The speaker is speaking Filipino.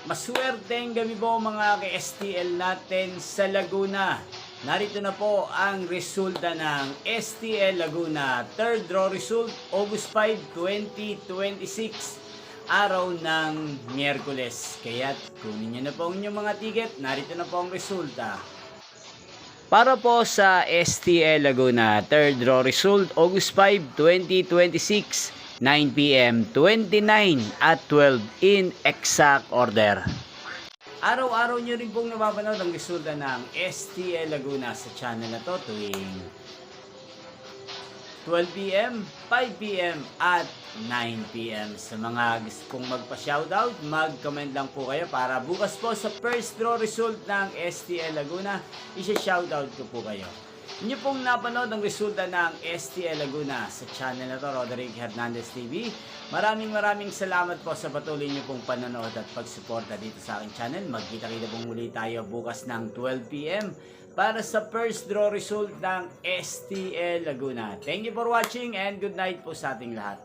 Maswerteng gabi po mga ka-STL natin sa Laguna. Narito na po ang resulta ng STL Laguna. Third draw result, August 5, 2026. Araw ng Miyerkules. Kaya kunin nyo na po ang inyong mga ticket. Narito na po ang resulta. Para po sa STL Laguna, third draw result, August 5, 2026. 9 p.m., 29 at 12 in exact order. Araw-araw nyo rin pong napapanood ang resulta ng STL Laguna sa channel na to tuwing 12 p.m., 5 p.m. at 9 p.m. Sa mga gusto kong magpa-shoutout, mag-comment lang po kayo para bukas po sa first draw result ng STL Laguna, isa-shoutout ko po kayo. Inyo pong napanood ang resulta ng STL Laguna sa channel na to, Roderick Hernandez TV. Maraming salamat po sa patuloy nyo pong panonood at pagsuporta dito sa aking channel. Magkita-kita pong muli tayo bukas ng 12 p.m. para sa first draw result ng STL Laguna. Thank you for watching and good night po sa ating lahat.